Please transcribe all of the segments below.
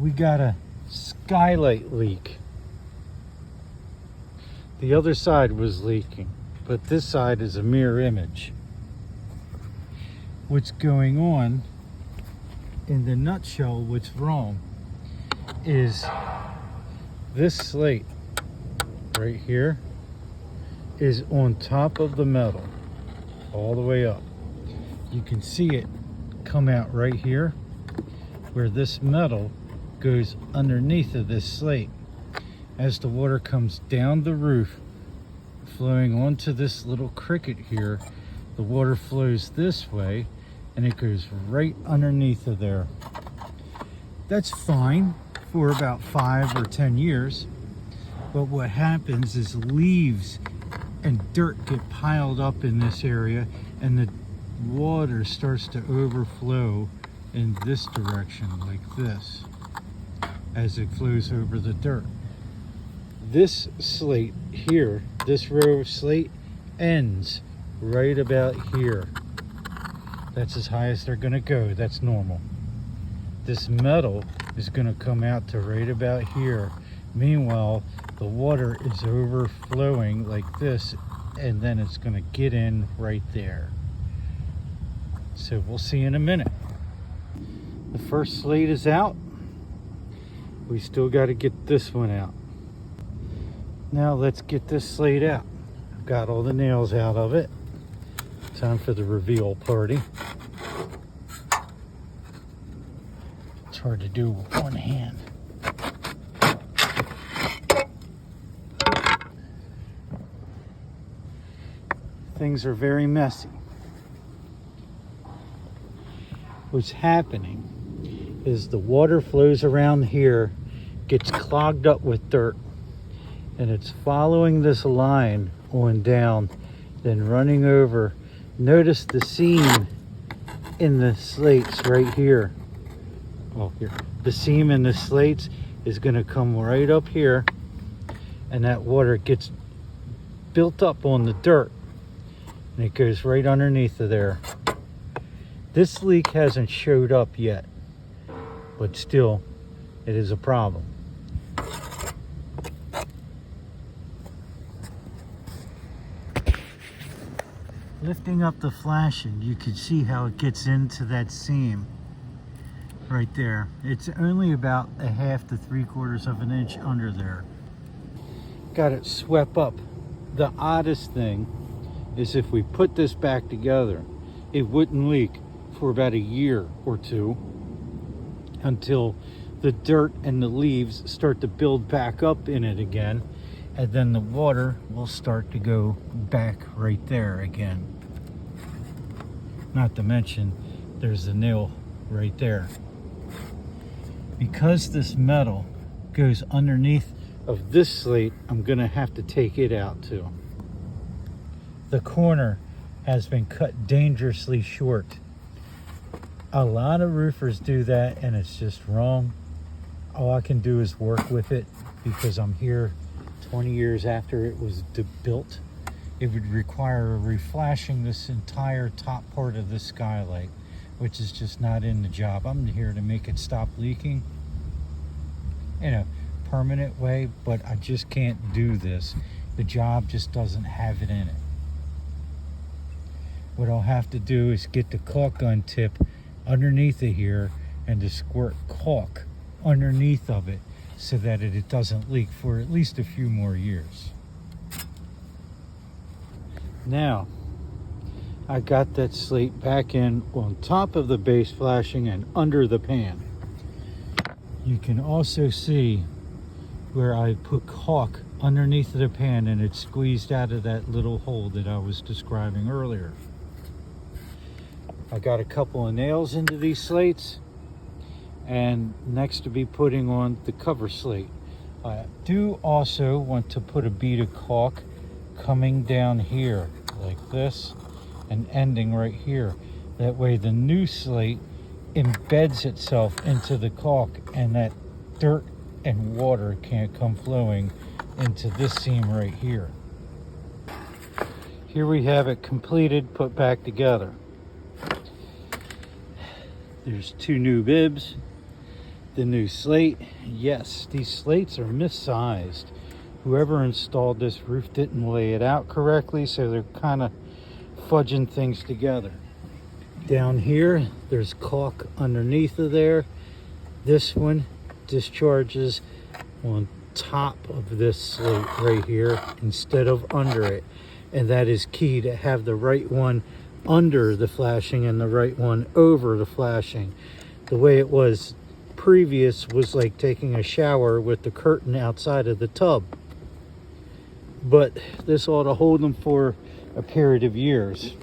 we got a skylight leak. The other side was leaking, but this side is a mirror image. What's going on, in the nutshell, what's wrong is this slate right here is on top of the metal all the way up. You can see it come out right here where this metal goes underneath of this slate. As the water comes down the roof, flowing onto this little cricket here, the water flows this way and it goes right underneath of there. That's fine for about 5 or 10 years, but what happens is leaves and dirt get piled up in this area and the water starts to overflow in this direction like this as it flows over the dirt. This slate here, this row of slate ends right about here. That's as high as they're gonna go. That's normal. This metal is gonna come out to right about here. Meanwhile, the water is overflowing like this, and then it's gonna get in right there. So we'll see in a minute. The first slate is out. We still got to get this one out. Now let's get this slate out. I've got all the nails out of it. Time for the reveal party. It's hard to do with one hand. Things are very messy. What's happening is the water flows around here, gets clogged up with dirt, and it's following this line on down, then running over. Notice the seam in the slates right here. Oh, here. The seam in the slates is going to come right up here, and that water gets built up on the dirt, and it goes right underneath of there. This leak hasn't showed up yet, but still, it is a problem. Lifting up the flashing, you can see how it gets into that seam right there. It's only about 1/2 to 3/4 of an inch under there. Got it swept up. The oddest thing is if we put this back together, it wouldn't leak for about a year or two until the dirt and the leaves start to build back up in it again, and then the water will start to go back right there again. Not to mention there's the nail right there. Because this metal goes underneath of this slate, I'm gonna have to take it out too. The corner has been cut dangerously short. A lot of roofers do that and it's just wrong. All I can do is work with it because I'm here 20 years after it was built. It would require reflashing this entire top part of the skylight, which is just not in the job. I'm here to make it stop leaking in a permanent way, but I just can't do this. The job just doesn't have it in it. What I'll have to do is get the caulk gun tip underneath of here and to squirt caulk underneath of it so that it doesn't leak for at least a few more years. Now, I got that slate back in on top of the base flashing and under the pan. You can also see where I put caulk underneath the pan and it squeezed out of that little hole that I was describing earlier. I got a couple of nails into these slates, and next to be putting on the cover slate. I do also want to put a bead of caulk coming down here like this and ending right here. That way the new slate embeds itself into the caulk and that dirt and water can't come flowing into this seam right here. Here we have it completed, put back together. There's 2 new bibs the new slate. Yes, these slates are missized. Whoever installed this roof didn't lay it out correctly, so they're kind of fudging things together. Down here, there's caulk underneath of there. This one discharges on top of this slate right here instead of under it. And that is key, to have the right one under the flashing and the right one over the flashing. The way it was previous was like taking a shower with the curtain outside of the tub. But this ought to hold them for a period of years.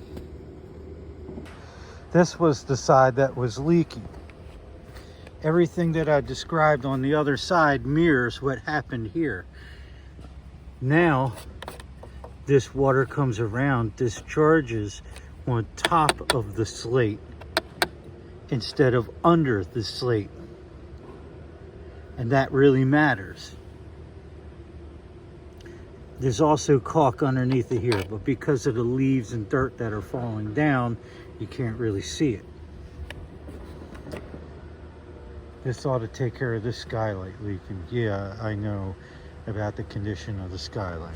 This was the side that was leaking. Everything that I described on the other side mirrors what happened here. Now, this water comes around, discharges on top of the slate instead of under the slate. And that really matters. There's also caulk underneath it here, but because of the leaves and dirt that are falling down, you can't really see it. This ought to take care of this skylight leaking. Yeah, I know about the condition of the skylight.